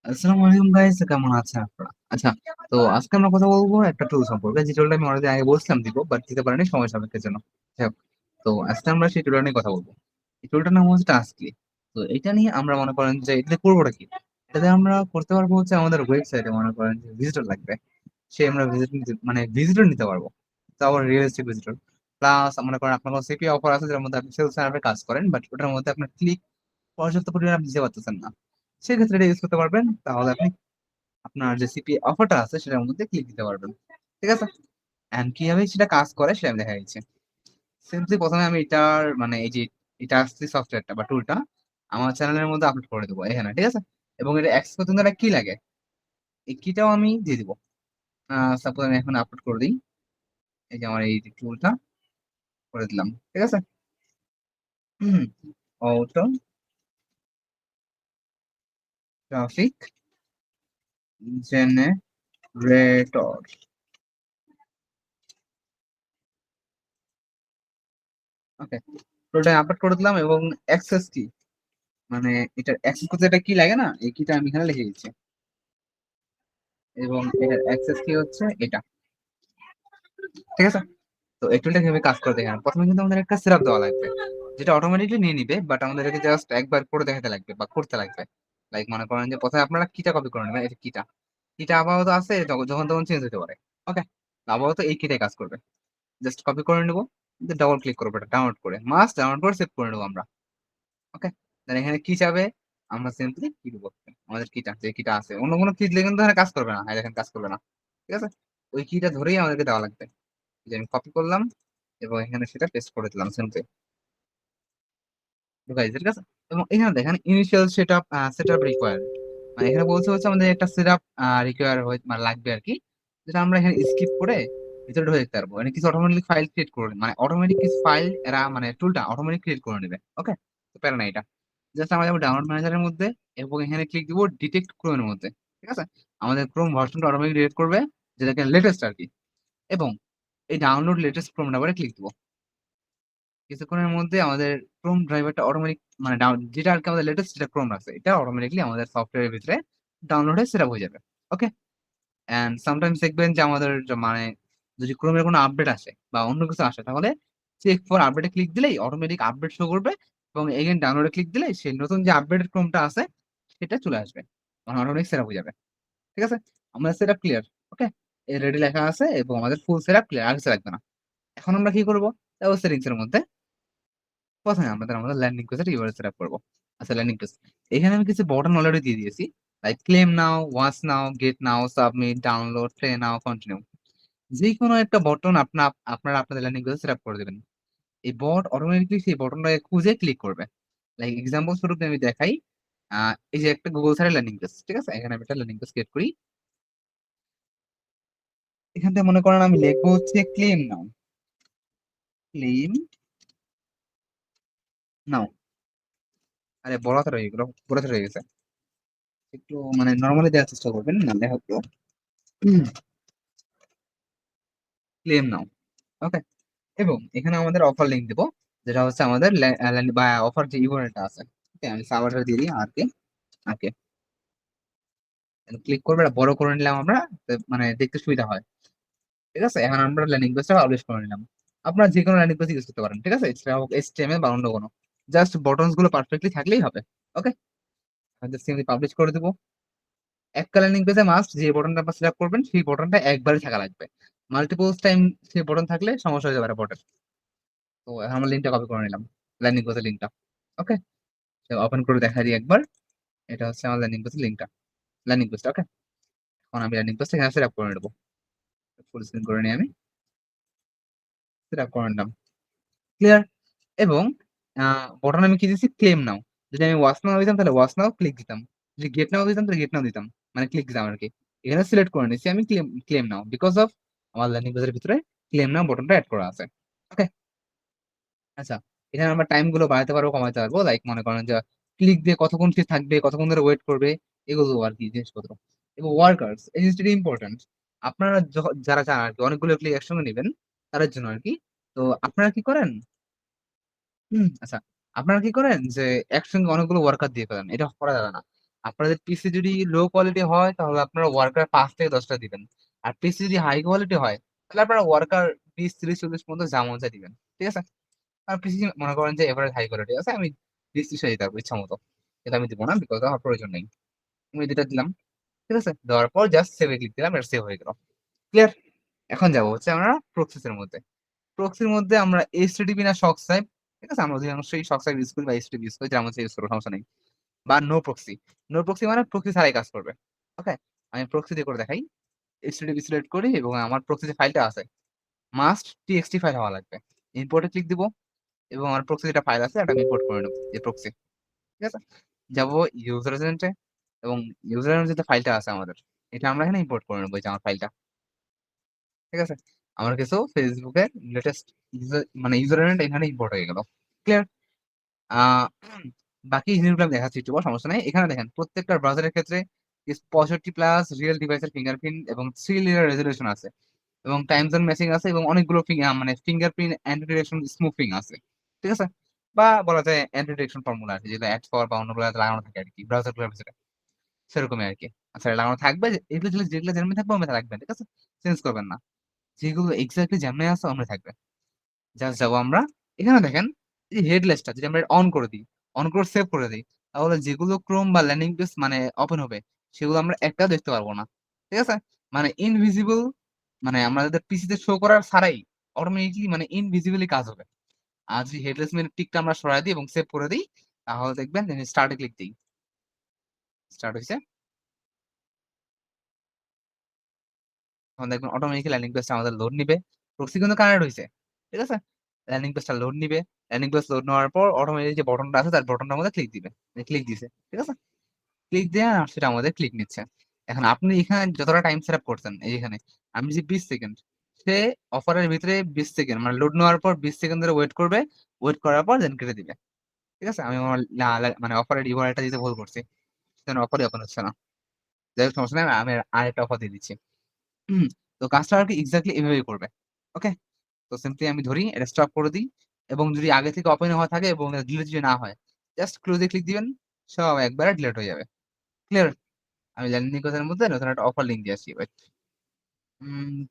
আসসালামু আলাইকুম গাইস, কেমন আছেন আপনারা? আচ্ছা, তো আজকে আমরা কথা বলবো একটা টুল সম্পর্কে, যে টুলটা আমি অনেকদিন আগে বলছিলাম দিব, বাট দিতে পারিনি সময় সাপেক্ষের জন্য। যাই হোক, তো আজকে আমরা সেই টুলটা নিয়ে কথা বলবো। এই টুলটার নাম হচ্ছে টাস্কলি। তো এটা নিয়ে আমরা মনে করেন যে এটাতে করবোটা কি, এটাতে আমরা করতে পারবো হচ্ছে আমাদের ওয়েবসাইটে মনে করেন যে ভিজিটর লাগবে, সে আমরা ভিজিট নিতে মানে ভিজিটর নিতে পারবো, তো আবার রিয়েলিস্টিক ভিজিটর। প্লাস মনে করেন আপনার কোনো সিপি অফার আছে যার মধ্যে আপনি সেলস সার্ভে কাজ করেন, বাট ওটার মধ্যে আপনার ক্লিক পর্যাপ্ত পরিমাণে আপনি দিতে পারতেছেন না, সেক্ষেত্রে এটা ইউজ করতে পারবেন। তাহলে আপনি আপনার যে সিপি অফারটা আছে সেটার মধ্যে ক্লিক দিতে পারবেন। ঠিক আছে, এন্ড কিভাবে সেটা কাজ করে সেটা আমি দেখা দিচ্ছি। সিম্পলি প্রথমে আমি এটার মানে এই যে এটা আসছে সফটওয়্যারটা বা টুলটা আমার চ্যানেলের মধ্যে আপলোড করে দেবো এখানে, ঠিক আছে। এবং এটা অ্যাক্সেস করতে হলে একটা কি লাগে, এই কিটাও আমি দিয়ে দিব। সাপোজ আমি এখন আপলোড করে দিই, এই যে আমার এই টুলটা করে দিলাম, ঠিক আছে। হুম, অটো ট্রাফিক জেনারেটর। ওকে, টুলটা আপলোড করে দিলাম এবং অ্যাক্সেস কি মানে এটা অ্যাক্সেস করতে এটা কি লাগে না, এই কিটা আমি এখানে লিখে দিচ্ছি। এবং এটার অ্যাক্সেস কি হচ্ছে এটা, ঠিক আছে। তো এই টুলটা কিভাবে কাজ করে দেখেন, প্রথমে কিন্তু আমাদের একটা সেটআপ দেওয়া লাগবে, যেটা অটোমেটিকলি নিয়ে নিবে, বাট আমাদেরকে জাস্ট একবার করে দেখাতে লাগবে বা করতে লাগবে। লাইক মনে করেন যে প্রথমে আপনারা কিটা কপি করে নেবেন, এটা কিটা কিটা আপাতত আছে, যখন যখন তখন চেঞ্জ হতে পারে। ওকে, আপাতত এই কিটাই কাজ করবে। জাস্ট কপি করে নেবো, ডাবল ক্লিক করবো, এটা ডাউনলোড করে মাস্ট ডাউনলোড করে সেভ করে নেবো আমরা। ওকে, দেন এখানে কি চাবে, আমরা সিম্পলি কি দেবো, আমাদের কিটা যে কিটা আছে, অন্য কোনো কি দিলে কিন্তু এখানে কাজ করবে না, দেখেন কাজ করবে না। ঠিক আছে, ওই কিটা ধরেই আমাদেরকে দেওয়া লাগবে, যে আমি কপি করলাম এবং এখানে সেটা পেস্ট করে দিলাম সিম্পলি, ঠিক আছে। এবং এখানে দেখেন ইনিশিয়াল সেটআপ রিকোয়ার্ড, মানে এখানে বলছে হচ্ছে আমাদের একটা সেটআপ রিকোয়ার মানে লাগবে আর কি, যেটা আমরা এখানে স্কিপ করে ভিতরে ঢুকে দেখতে পারবো। মানে কিছু অটোমেটিক ফাইল ক্রিয়েট করে, মানে অটোমেটিক কিছু ফাইল এরা মানে টুলটা অটোমেটিক ক্রিয়েট করে নেবে। ওকে, তো প্যারা না এটা, জাস্ট আমরা যাবো ডাউনলোড ম্যানেজারের মধ্যে এবং এখানে ক্লিক দিব ডিটেক্ট ক্রোমের মধ্যে। ঠিক আছে, আমাদের ক্রোম ভার্সনটা অটোমেটিক ডিটেক্ট করবে, যেটাকে লেটেস্ট আর কি। এবং এই ডাউনলোড লেটেস্ট ক্রোম নাম্বারে ক্লিক দিব। কিছুক্ষণের মধ্যে আমাদের ক্রোম ড্রাইভারটা অটোমেটিক মানে যেটা আর কি আমাদের লেটেস্ট যেটা ক্রোম আছে এটা অটোমেটিকলি আমাদের সফটওয়্যারের ভিতরে ডাউনলোড হয়ে সেট হয়ে যাবে। ওকে, এন্ড সামটাইমস দেখবেন যে আমাদের মানে যদি ক্রোমের কোনো আপডেট আসে বা অন্য কিছু আসে, তাহলে চেক ফর আপডেটে ক্লিক দিলেই অটোমেটিক আপডেট শো করবে, এবং এগেন ডাউনলোডে ক্লিক দিলেই সেই নতুন যে আপডেটেড ক্রোমটা আছে সেটা চলে আসবে, মানে অটোমেটিক সেট হয়ে যাবে। ঠিক আছে, আমাদের সেট ক্লিয়ার। ওকে, এই রেডি লেখা আছে এবং আমাদের ফুল সেট ক্লিয়ার, আর কিছু লাগবে না। এখন আমরা কি করবো, সেটিংস এর মধ্যে প্রথমে আমাদের আমাদের ল্যান্ডিং পেজের ইউআরএল সেটআপ করব। আচ্ছা, ল্যান্ডিং পেজ, এখানে আমি কিছু বাটন অলরেডি দিয়ে দিয়েছি, like claim now, watch now, get now, submit, download, play now, continue. যে কোনো একটা বটন আপনারা আপনাদের ল্যান্ডিং পেজে সেটআপ করে দেবেন। এই বট অটোমেটিকলি সেই বটনটাকে খুঁজে ক্লিক করবে। লাইক এক্সাম্পল স্বরূপ আমি দেখাই, এই যে একটা গুগল সাইটের ল্যান্ডিং পেজ, ঠিক আছে, এখানে আমি একটা ল্যান্ডিং পেজ ক্রিয়েট করি। এখান থেকে মনে করেন আমি লিখবো হচ্ছে ক্লেম নাও, ক্লেম নাও। আরে বড় হাতের হয়ে গেল, বড় হাতের হয়ে গেছে, একটু মানে নর্মালি দেওয়ার চেষ্টা করবেন, নাহলে হয়তো ক্লেম নাও। ওকে, এবং এখানে আমাদের অফার লিঙ্ক দেবো, যেটা হচ্ছে আমাদের বা অফার যে ইউআরএলটা আছে। ওকে, আমি সার্ভারটা দিয়ে দিই আর কে আর কে ক্লিক করবে, এটা বড় করে নিলাম আমরা, মানে দেখতে সুবিধা হয়। ঠিক আছে, এখন আমরা ল্যান্ডিং পেজটা পাবলিশ করে নিলাম। আপনারা যে কোনো ল্যান্ডিং পেজ ইউজ করতে পারেন, ঠিক আছে, সেটা হোক এইচটিএমএল বা অন্য কোনো, জাস্ট বটনস গুলো পারফেক্টলি থাকলেই হবে। ওকে, সিম্পলি পাবলিশ করে দেবো। একটা ল্যান্ডিং পেজে মাস্ট যে বটনটা আপনি সিলেক্ট করবেন সেই বটনটা একবারই থাকা লাগবে, মাল্টিপল টাইম সেই বটন থাকলে সমস্যা হয়ে যাবে বটের। তো এখন আমরা লিঙ্কটা কপি করে নিলাম, ল্যান্ডিং পেজের লিঙ্কটা। ওকে, ওপেন করে দেখা দিই একবার, এটা হচ্ছে আমার ল্যান্ডিং পেজের লিঙ্কটা, ল্যান্ডিং পেজটা। ওকে, এখন আমি ল্যান্ডিং পেজটা এখানে সেট আপ করে নেবো, ফুল স্ক্রিন করে নিই, আমি সেট আপ করে নিলাম, ক্লিয়ার। এবং বটন আমি কি দিচ্ছি, ক্লেম নাও। যদি আমি ওয়াচ নাও দিতাম তাহলে ওয়াচ নাও ক্লিক দিতাম, যদি গেট নাও দিতাম তাহলে গেট নাও দিতাম, মানে ক্লিক দিতাম আর কি। এখানে সিলেক্ট করে নিচ্ছি আমি claim claim now, because of আমার ল্যান্ডিং পেজের ভিতরে ক্লেম নাও বটনটা অ্যাড করা আছে। ওকে, আচ্ছা, এখানে আমরা টাইম গুলো বাড়াতে পারবো, কমাতে পারবো, লাইক মনে করেন যে ক্লিক দিয়ে কতক্ষণ সে থাকবে, কতক্ষণ ধরে ওয়েট করবে, এগুলো আর কি জিনিসপত্র। এবং ওয়ার্কার্স, এই জিনিসটা ইম্পর্টেন্ট। আপনারা যারা চান আর কি অনেকগুলো ক্লিক একসঙ্গে নেবেন, তাদের জন্য আর কি। তো আপনারা কি করেন, আচ্ছা, আপনারা কি করেন যে একসঙ্গে অনেকগুলো ওয়ার্কার দিয়ে ফেলেন, এটা করা যাবে না। আপনাদের পিসি যদি লো কোয়ালিটি হয় তাহলে আপনারা ওয়ার্কার 5 থেকে 10টা দিবেন। আর পিসি যদি হাই কোয়ালিটি হয় তাহলে আপনারা ওয়ার্কার 20, 30, 40 পর্যন্ত যা মন চায় দিবেন। ঠিক আছে? আর পিসি মনে করেন যে এভারেজ হাই কোয়ালিটি আছে, আমি 20, 30 দিতে পারবো ইচ্ছা মতো। কিন্তু আমি দিব না, বিকজ আমার প্রয়োজন নেই। আমি যেটা দিলাম, ঠিক আছে? দেওয়ার পর জাস্ট সেভ এ ক্লিক দিলাম, এটা সেভ হয়ে গেল। ক্লিয়ার? এখন যাবো হচ্ছে আমরা প্রক্সিসের মধ্যে। প্রক্সির মধ্যে আমরা এইচটিটিপি না শকসাইপ, ঠিক আছে? আমরা অধিকাংশই শকসাইপ ইউজ করি বা এইচটিটিপি ইউজ করি, যার মধ্যে ইউজ করবো, সমস্যা নেই। বা নো প্রক্সি। নো প্রক্সি মানে প্রক্সি ছাড়াই কাজ করবে। ওকে? আমি প্রক্সি দিয়ে করে দেখাই। এইচটিটিপি সিলেক্ট করি এবং আমার প্রক্সি যে ফাইলটা আছে মাস্ট টিএক্সটি ফাইল হওয়া লাগবে। ইম্পোর্ট এ ক্লিক দিব এবং আমার প্রক্সি যেটা ফাইল আছে এটা আমি ইম্পোর্ট করে নেব। যে প্রক্সি, ঠিক আছে? যাবো ইউজার এজেন্টে এবং ইউজার এজেন্ট যে ফাইলটা আছে আমাদের, এটা আমরা এখানে ইম্পোর্ট করে নেব, এই যে আমার ফাইলটা। ঠিক আছে? আমার কিছু ফেসবুকের লেটেস্ট ইউজার এজেন্ট এখানে ইম্পোর্ট হয়ে গেল। ক্লিয়ার? আ বাকি জিনিসগুলো আমি দেখাচ্ছি একটু পর, সমস্যা নাই। এখানে দেখেন প্রত্যেকটা ব্রাউজারের ক্ষেত্রে 65 প্লাস রিয়েল ডিভাইসের ফিঙ্গারপ্রিন্ট এবং 3 লেয়ার রেজোলিউশন আছে এবং টাইম জোন ম্যাচিং আছে এবং অনেকগুলো ফিঙ্গারপ্রিন্ট অ্যান্টি ডিটেকশন স্মুথিং আছে। ঠিক আছে? বা বলা যায় অ্যান্টি ডিটেকশন ফর্মুলা আছে, যেগুলো অ্যাড ফর বা অন্যগুলো লাগানো থাকে আরকি ব্রাউজারগুলোর ভিতরে। সেরকমই আরকি। আচ্ছা, লাগানো থাকবে, এগুলো যেগুলো যেমনি থাকবে ওমনি রাখবেন। ঠিক আছে? চেঞ্জ করবেন না। যেগুলো এক্সাক্টলি যেমনি আছে ওমনি থাকবে। জাস্ট যাবো আমরা। এখানে দেখেন এই যে হেডলেসটা যদি আমরা অন করে দিই, অন করে সেভ করে দেই, তাহলে যেগুলো ক্রোম বা ল্যান্ডিং পেজ ওপেন হবে, সেগুলো আমরা একটাও দেখতে পারবো না। ঠিক আছে? ইনভিজিবল, আমাদের পিসিতে শো করার ছাড়াই অটোমেটিক্যালি ইনভিজিবলি কাজ হবে। আর যদি হেডলেস মেনু টিকটা আমরা সরায় দিই এবং সেভ করে দিই, তাহলে দেখবেন স্টার্ট এ ক্লিক দিই। স্টার্ট হইছে। তখন দেখবেন অটোমেটিক্যালি ল্যান্ডিং পেজটা আমাদের লোড নিবে। প্রক্সি কিন্তু কানেক্ট হইছে। ঠিক আছে? ল্যান্ডিং পেজটা লোড নিবে। ল্যান্ডিং পেজ লোড নেওয়ার পর অটোমেটিক যে বাটনটা আছে তার বাটনটার মধ্যে ক্লিক দিবে। ক্লিক দিছে। ঠিক আছে? ক্লিক দেয়া সেটা আমাদের ক্লিক নিচ্ছে। এখন আপনি এখানে যতটা টাইম সেটআপ করছেন এই এখানে, আমি যে 20 সেকেন্ড, সে অফারের ভিতরে 20 সেকেন্ড লোড নেওয়ার পর 20 সেকেন্ড ধরে ওয়েট করবে। ওয়েট করার পর দেন কেটে দিবে। ঠিক আছে? আমি আমার অফারের ইউআরএলটা দিতে ভুল করছি। সেজন্য অফারই ওপেন হচ্ছে না। যাই হোক, সমস্যা নাই। আমি আরেকটা অফার দিয়ে দিচ্ছি। হুম, তো কাজটা আরকি এক্সাক্টলি এভাবেই করবে। ওকে? তো সিম্পলি আমি ধরি, এটা স্টপ করে দিই এবং যদি আগে থেকে ওপেন হওয়া থাকে এবং ডিলিট যদি না হয়, জাস্ট ক্লোজ এ ক্লিক দিবেন। সব একবারে ডিলিট হয়ে যাবে। ক্লিয়ার? আমি ল্যান্ডিং পেজের মধ্যে নতুন একটা অফার লিংক দিয়ে আসছি। ওয়েট।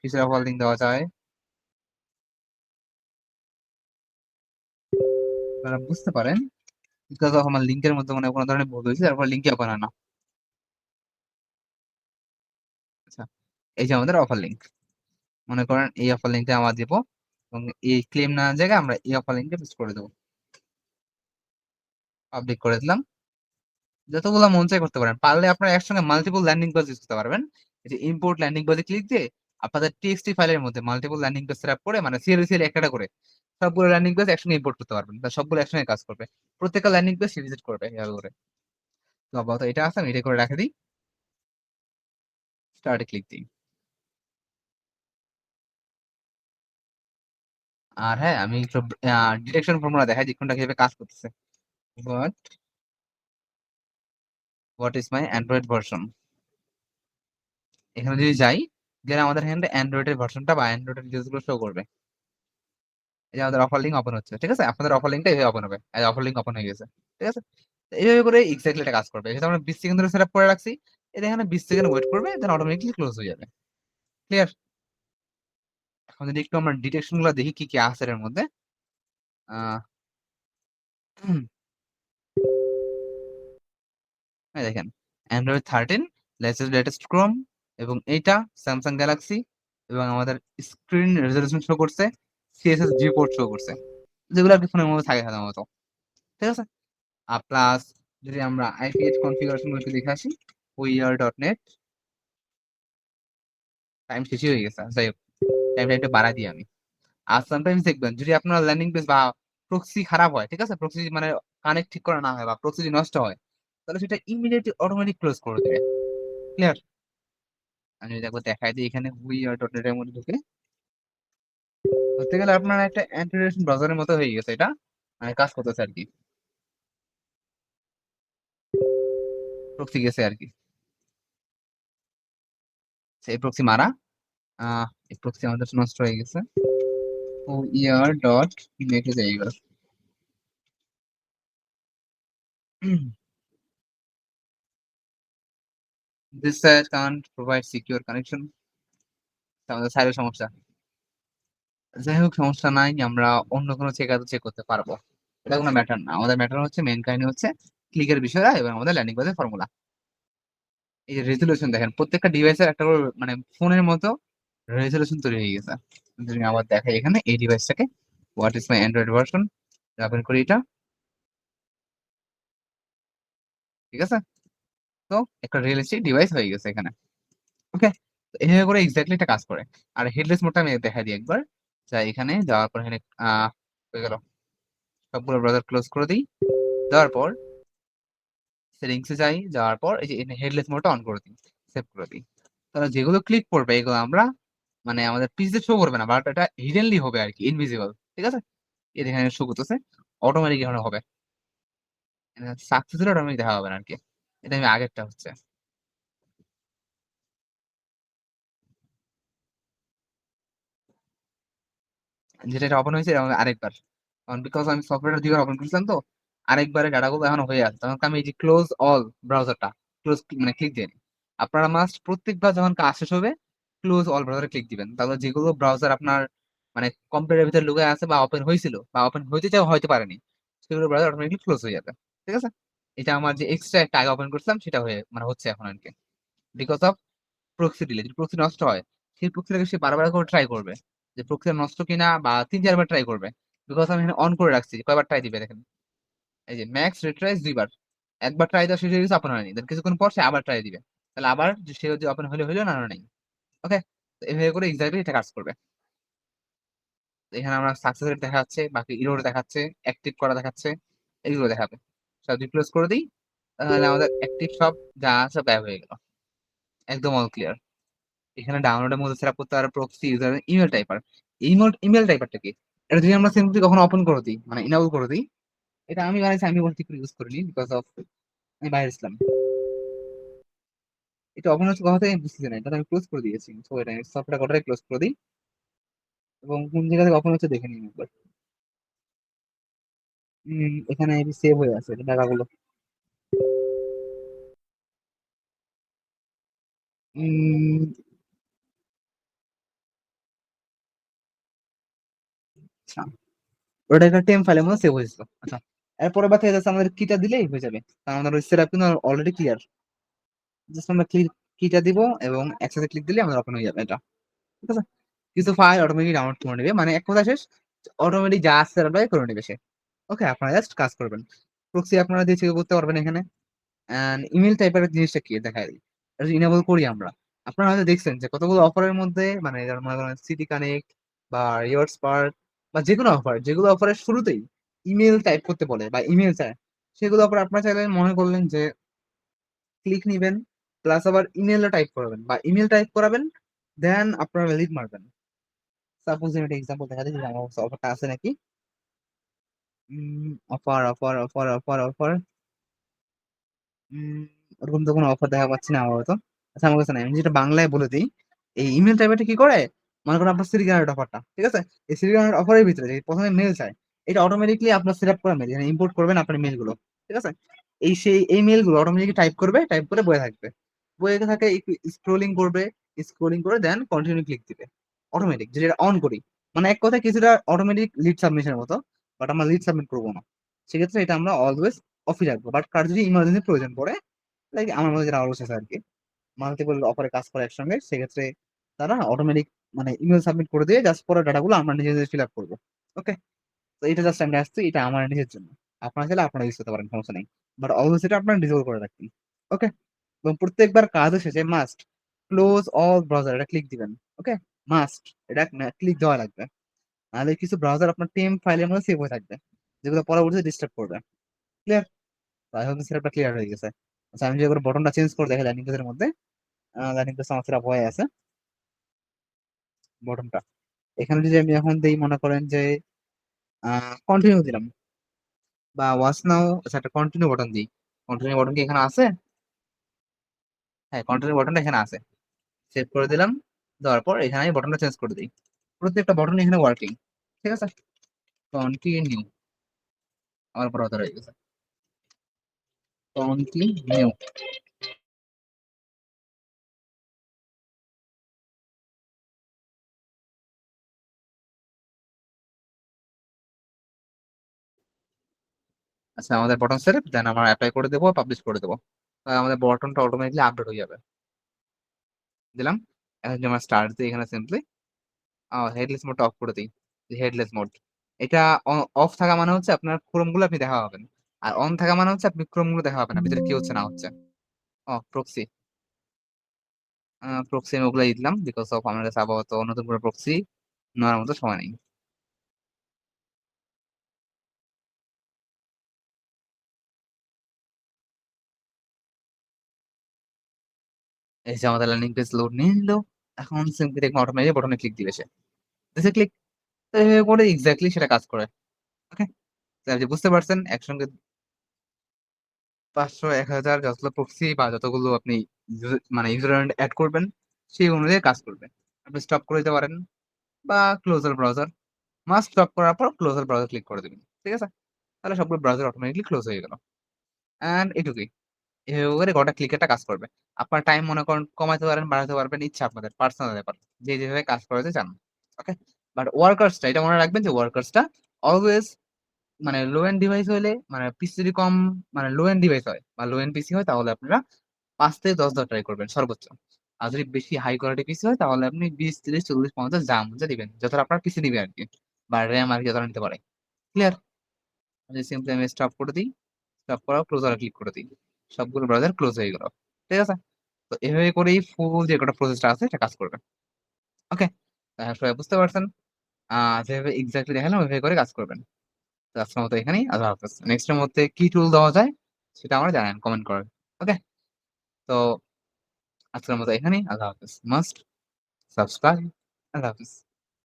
কিসের অফার লিংক দেওয়া যায়? আপনারা বুঝতে পারেন। বিকজ অফ আমার লিংকের মধ্যে কোন ধরনের ভুল হয়েছে, তারপর লিংকই ওপেন হয় না। আচ্ছা, এই যে আমাদের অফার লিংক। মনে করেন এই অফার লিংকটা আমরা দিব এবং এই ক্লেম নেওয়ার জায়গায় আমরা এই অফার লিংকটা পেস্ট করে দেব। পাবলিক করে দিলাম। যতগুলা মন চায় করতে পারেন। পারলে আপনারা একসঙ্গে মাল্টিপল ল্যান্ডিং পেজ ইউজ করতে পারবেন। এই যে ইম্পোর্ট ল্যান্ডিং পেজে ক্লিক দিয়ে আপনাদের টিএক্সটি ফাইলের মধ্যে মাল্টিপল ল্যান্ডিং পেজ সেটআপ করে সিরিয়াল একটা করে সবগুলো ল্যান্ডিং পেজ একসঙ্গে ইম্পোর্ট করতে পারবেন। সবগুলো একসঙ্গে কাজ করবে। প্রত্যেকটা ল্যান্ডিং পেজ রিভিজিট করবে এভাবে করে। তো আপাতত এটা আছে, আমি এটা করে রেখে দিই। স্টার্ট এ ক্লিক দিই। আর হ্যাঁ, আমি একটু ডিটেকশন ফর্মুলা দেখাই যে কোনটা কিভাবে কাজ করতেছে। What what is my Android version. এখানে যদি যাই, গেলে আমাদের এখানে অ্যান্ড্রয়েডের ভার্সনটা বা অ্যান্ড্রয়েডের ডিটেইলস গুলো শো করবে। এই যে আমাদের অফার লিংক ওপেন হচ্ছে। ঠিক আছে? আপনাদের অফার লিংকটা এভাবে ওপেন হবে। এই অফার লিংক ওপেন হয়ে গেছে। ঠিক আছে? তো এইভাবে করে এক্সাক্টলি এটা কাজ করবে। যেহেতু আমরা 20 সেকেন্ড ধরে সেটআপ করে রাখছি, এটা এখানে 20 সেকেন্ড ওয়েট করবে, দেন অটোমেটিক্যালি ক্লোজ হয়ে যাবে। ক্লিয়ার? এখন যদি একটু আমরা ডিটেকশন গুলো দেখি কি আছে এর মধ্যে। আ এই দেখেন Android 13 লেটেস্ট ক্রোম এবং এইটা Samsung Galaxy এবং আমাদের স্ক্রিন রেজোলিউশন শো করছে, CSS ভিউপোর্ট শো করছে। যেগুলো আরকি ফোনের মধ্যে থাকে সাধারণত। ঠিক আছে? প্লাস যদি আমরা IPH কনফিগারেশন গুলো একটু দেখে আসি, OER.net। টাইম শেষই হয়ে গেছে। যাই হোক, টাইমটা একটু বাড়ায় দিই আমি। আর সামটাইমস দেখবেন যদি আপনার ল্যান্ডিং পেজ বা প্রক্সি খারাপ হয়, ঠিক আছে? প্রক্সি কানেক্ট ঠিক করা না হয় বা প্রক্সি যদি নষ্ট হয়, তাহলে সেটা ইমিডিয়েটলি অটোমেটিক ক্লোজ করে দিবে। ক্লিয়ার? আমি যদি একবার দেখাই দিই এখানে OER.net এর মধ্যে ঢুকে। ধরতে গেলে আপনার একটা অ্যান্টি ব্রাউজারের মতো হয়ে গেছে এটা। কাজ করতেছে আরকি। প্রক্সি গেছে আরকি। সেই প্রক্সি মারা। আ এই প্রক্সি আমাদের নষ্ট হয়ে গেছে। OER.net এ যাই এবার। This site can't provide secure connection. আমাদের সাইডের সমস্যা। যাই হোক সমস্যা নাই। আমরা অন্য কোনো চেক করতে পারবো। এটা কোনো ম্যাটার না। আমাদের ম্যাটার হচ্ছে মেইন কাহিনী হচ্ছে ক্লিকের বিষয়টা এবং আমাদের ল্যান্ডিং পেজের ফর্মুলা। এই যে রেজোলিউশন দেখেন প্রত্যেকটা ডিভাইসের একটা করে মানে ফোনের মতো রেজোলিউশন তৈরি হয়ে গেছে। যদি আবার দেখাই এখানে এই ডিভাইসটাকে what is my Android version open করি এটা। ঠিক আছে? তো একটা রিয়েলিস্টিক ডিভাইস হয়ে গেছে এখানে। ওকে? তো এভাবে করে এক্সাক্টলি এটা কাজ করে। আর হেডলেস মোডটা আমি দেখাই দিই একবার। এখানে যাওয়ার পর এখানে হয়ে গেল। সবগুলো ব্রাউজার ক্লোজ করে দিই। দেওয়ার পর সেটিংস এ যাই। যাওয়ার পর এই যে হেডলেস মোডটা অন করে দিই। সেভ করে দিই। তাহলে যেগুলো ক্লিক করবে এগুলো আমরা মানে আমাদের পিসিতে শো করবে না। বাট এটা হিডেনলি হবে আরকি ইনভিজিবল। ঠিক আছে? এই দেখেন শো করতেছে। অটোমেটিক এখানে হবে। সাকসেস হলে অটোমেটিক দেখা হবে না আরকি। এটা আমি আগেরটা হচ্ছে। যেটা এটা ওপেন হয়েছে এবং আরেকবার। কারণ বিকজ আমি সফটওয়্যারটা ২ বার ওপেন করছিলাম তো। আরেকবারে ডাটাগুলো এখনো হয়ে আছে। তখন আমি এই যে ক্লোজ অল ব্রাউজারটা ক্লোজ মানে ক্লিক দেইনি। আপনারা মাস্ট প্রত্যেকবার যখন কাজ শেষ হবে ক্লোজ অল ব্রাউজারে ক্লিক দিবেন। তাহলে যেগুলো ব্রাউজার আপনার মানে কম্পিউটারের ভিতরে লুকায় আছে বা ওপেন হয়েছিল বা ওপেন হইতে চাও হইতে পারেনি। সেগুলো ব্রাউজার অটোমেটিক্যালি ক্লোজ হয়ে যাবে। ঠিক আছে? এটা আমার যে এক্সট্রা একটা আগে ওপেন করছিলাম সেটা হয়ে মানে হচ্ছে এখন আরকি। Because of proxy delay. যদি প্রক্সি নষ্ট হয়, সেই প্রক্সিটাকে সে বারবার করে ট্রাই করবে। যে প্রক্সিটা নষ্ট কিনা বা ৩-৪ বার ট্রাই করবে। বিকজ আমি এখানে অন করে রাখছি। কয়বার ট্রাই দিবে দেখেন। এই যে ম্যাক্স রিট্রাইজ ২ বার। একবার ট্রাই দেওয়া শেষ হয়ে গেছে ওপেন হয়নি। দেন কিছুক্ষণ পর সে আবার ট্রাই দিবে। তাহলে আবার যে সে যদি ওপেন হইলো, হইলো, না হলে নাই। ওকে? তো এভাবে করে এক্সাক্টলি এটা কাজ করবে। তো এখানে আমরা সাকসেস রেট দেখা যাচ্ছে, বাকি এরর দেখাচ্ছে, অ্যাক্টিভ করা দেখাচ্ছে। এগুলো দেখাবে। সব যদি ক্লোজ করে দেই, তাহলে আমাদের অ্যাক্টিভ সব যা আছে গায়েব হয়ে গেল। একদম অল ক্লিয়ার। এখানে ডাউনলোডের মধ্যে সেটআপ করতে পারো প্রক্সি ইউজার ইমেইল টাইপার। ইমেইল টাইপারটা কি? এটা যদি আমরা সিম্পলি কখনো ওপেন করে দিই, মানে ইনেবল করে দিই, এটা আমি বানাইছি আমি বলতে একটু ইউজ করিনি বিকজ অফ আমি বাইরে ছিলাম। এটা ওপেন হচ্ছে কথা থেকে আমি বুঝতেছি না। এটা তো আমি ক্লোজ করে দিয়েছি। সো এটা সফটওয়্যার গোটাটাই ক্লোজ করে দিই এবং কোন জায়গা থেকে ওপেন হচ্ছে দেখে নিই একবার। এখানে সেভ হয়ে আছে টাকাগুলো। উম, আচ্ছা ওটা একটা টেম ফাইলের মধ্যে সেভ হয়েছিল। আচ্ছা এরপরে বাকি যাচ্ছে আমাদের কিটা দিলেই হয়ে যাবে। কারণ আমাদের ওই সেটআপ কিন্তু অলরেডি ক্লিয়ার। জাস্ট আমরা কিটা দিব এবং একসাথে ক্লিক দিলে আমাদের ওপেন হয়ে যাবে এটা। ঠিক আছে? কিছু ফাইল অটোমেটিক ডাউনলোড করে নেবে। মানে এক কথা শেষ অটোমেটিক যা আছে সেটা করে নেবে সে। ওকে? আপনারা জাস্ট কাজ করবেন। প্রক্সি আপনারা দিয়ে চেক করতে পারবেন এখানে। অ্যান্ড ইমেইল টাইপের জিনিসটা কি দেখায় দিই। এটা যদি ইনেবল করি আমরা। আপনারা হয়তো দেখছেন যে কতগুলো অফারের মধ্যে মানে যেমন মনে করেন সিটি কানেক্ট বা রিওয়ার্ডস পার্ক বা যেকোনো অফার যেগুলো অফারের শুরুতেই ইমেইল টাইপ করতে বলে বা ইমেইল চায় সেগুলো অফার আপনারা চাইলে মনে করলেন যে ক্লিক নিবেন প্লাস আবার ইমেইলও টাইপ করবেন বা ইমেইল টাইপ করাবেন দেন আপনারা লিড মারবেন। সাপোজ আমি একটা এক্সাম্পল দেখা দিই যে আমার অফারটা আছে নাকি। অফার উম ওরকম তো কোনো অফার দেখা পাচ্ছি না আপাতত। আচ্ছা আমার কাছে নাই। আমি যেটা বাংলায় বলে দিই, এই ইমেইল টাইপেরটা কি করে? মনে করেন আপনার সিটি কার্ড অফারটা, ঠিক আছে? এই সিটি কার্ড অফারের ভিতরে যে ১ম এ মেইল চায়, এটা অটোমেটিক্যালি আপনার সেটআপ করা মেইল। এখানে ইম্পোর্ট করবেন আপনার মেইলগুলো। ঠিক আছে? এই মেইলগুলো অটোমেটিক্যালি টাইপ করবে, টাইপ করে বয়ে থাকবে। বয়ে থাকে একটু স্ক্রলিং করে দেন কন্টিনিউ ক্লিক দিবে। অটোমেটিক যদি এটা অন করি। মানে এক কথায় কিছুটা অটোমেটিক লিড সাবমিশনের মতো। বাট আমরা লিড সাবমিট করব না। সেক্ষেত্রে এটা আমরা অলওয়েজ অফই রাখবো। বাট কার যদি ইমার্জেন্সি প্রয়োজন পড়ে লাইক আমার মধ্যে যারা অলস আছে আরকি। মাল্টিপল অফারে কাজ করে একসঙ্গে। সেক্ষেত্রে তারা অটোমেটিক মানে ইমেইল সাবমিট করে দিয়ে জাস্ট পরে ডাটাগুলো আমরা নিজে ফিল আপ করবো। ওকে? তো এটা জাস্ট আমি আসছি এটা আমার নিজের জন্য। আপনারা চাইলে আপনারা ইউজ করতে পারেন সমস্যা নাই। বাট অলওয়েজ এটা আপনারা ডিসেবল করে রাখবেন। ওকে? এবং প্রত্যেকবার কাজ শেষে মাস্ট ক্লোজ অল ব্রাউজার এটা ক্লিক দিবেন। ওকে? মাস্ট এটা ক্লিক দেওয়া লাগবে। নাহলে কিছু ব্রাউজার আপনার টেম্প ফাইলের মধ্যে সেভ হয়ে থাকবে। যেগুলো পরবর্তীতে ডিস্টার্ব করবে। ক্লিয়ার? আই হোপ সেটআপটা ক্লিয়ার হয়ে গেছে। আচ্ছা আমি যদি এবার বটনটা চেঞ্জ করে দেখি ল্যান্ডিং পেজের মধ্যে ল্যান্ডিং পেজ আমার সেটআপ হয়ে আছে বটনটা। এখানে যদি আমি এখন দেই মনে করেন যে কন্টিনিউ দিলাম বা ওয়াচ নাও আচ্ছা একটা কন্টিনিউ বাটন দিই। কন্টিনিউ বাটন কি এখানে আছে? হ্যাঁ, কন্টিনিউ বাটনটা এখানে আছে। সেভ করে দিলাম। দেওয়ার পর এখানে আমি বাটনটা চেঞ্জ করে দিই। প্রত্যেকটা বাটনই এখানে ওয়ার্কিং। ঠিক আছে? কন্টিনিউ আমার পর হয়ে গেছে। কন্টিনিউ আচ্ছা, আমাদের বটন সেটআপ দেন আমরা এপ্লাই করে দেবো, পাবলিশ করে দেবো। আমাদের বটনটা অটোমেটিকলি আপডেট হয়ে যাবে। দিলাম। এখন যদি আমরা স্টার্ট দিই এখানে সিম্পলি হেডলেস মোডটা অফ করে দিই। হেডলেস মোড এটা অফ থাকা মানে হচ্ছে আপনার ক্রোম গুলো আপনি দেখা পাবেন। আর অন থাকা মানে হচ্ছে আপনি ক্রোম গুলো দেখা পাবেন না, ভিতরে কি হচ্ছে না হচ্ছে। প্রক্সি। প্রক্সি আমি ওগুলাই দিলাম বিকজ অফ আমার কাছে আপাতত নতুন করে প্রক্সি নেওয়ার মতো সময় নেই। এই যে আমাদের ল্যান্ডিং পেজ লোড নিয়ে নিল। এখন সিম্পলি দেখুন অটোমেটিক বটনে ক্লিক দিবে সে। দিছে ক্লিক করে এক্স্যাক্টলি সেটা কাজ করে। ওকে, যে বুঝতে পারছেন একসঙ্গে 500 1000 যতগুলো প্রক্সি বা যতগুলো আপনি মানে ইউজার অ্যাড করবেন সেই অনুযায়ী কাজ করবে। আপনি স্টপ করে দিতে পারেন বা ক্লোজার ব্রাউজার মাস্ট স্টপ করার পর ক্লোজার ব্রাউজার ক্লিক করে দিবেন। ঠিক আছে? তাহলে সবগুলো ব্রাউজার অটোমেটিকলি ক্লোজ হয়ে গেল। অ্যান্ড এটুকুই। এভাবে করে গোটা ক্লিকেরটা কাজ করবে। আপনার টাইম মনে করেন কমাইতে পারেন, বাড়াতে পারবেন, ইচ্ছা আপনাদের পার্সোনাল ব্যাপার। যে যেভাবে কাজ করাতে চান। ওকে? বাট ওয়ার্কার্সটা এটা মনে রাখবেন যে ওয়ার্কার্সটা অলওয়েজ মানে লো এন্ড ডিভাইস হইলে মানে পিসি যদি কম মানে লো এন্ড ডিভাইস হয় বা লো এন্ড পিসি হয় তাহলে আপনারা ৫ থেকে ১০ বার ট্রাই করবেন সর্বোচ্চ। আর যদি বেশি হাই কোয়ালিটি পিসি হয় তাহলে আপনি ২০, ৩০, ৪০, ৫০ যা মন চায় দিবেন। যতটা আপনার পিসি দিবে আরকি। বা RAM আরকি যতটা নিতে পারে। ক্লিয়ার? আমি সিম্পলি আমি স্টপ করে দেই। স্টপ করার ক্লোজার ক্লিক করে দিই। সবগুলো ব্রাউজার ক্লোজ হয়ে গেল। ঠিক আছে? তো এভাবে করেই ফুল যে গোটা প্রসেসটা আছে এটা কাজ করবে। ওকে? সবাই বুঝতে পারছেন? আ যেভাবে এক্সাক্টলি দেখালাম ওইভাবে করে কাজ করবেন। তো আজকের মতো এখানেই। আল্লাহ হাফেজ। নেক্সট এর মধ্যে কি টুল দেওয়া যায় সেটা আমারে জানান কমেন্ট করেন। ওকে? তো আজকের মতো এখানেই। আল্লাহ হাফেজ। Must subscribe. আল্লাহ হাফেজ।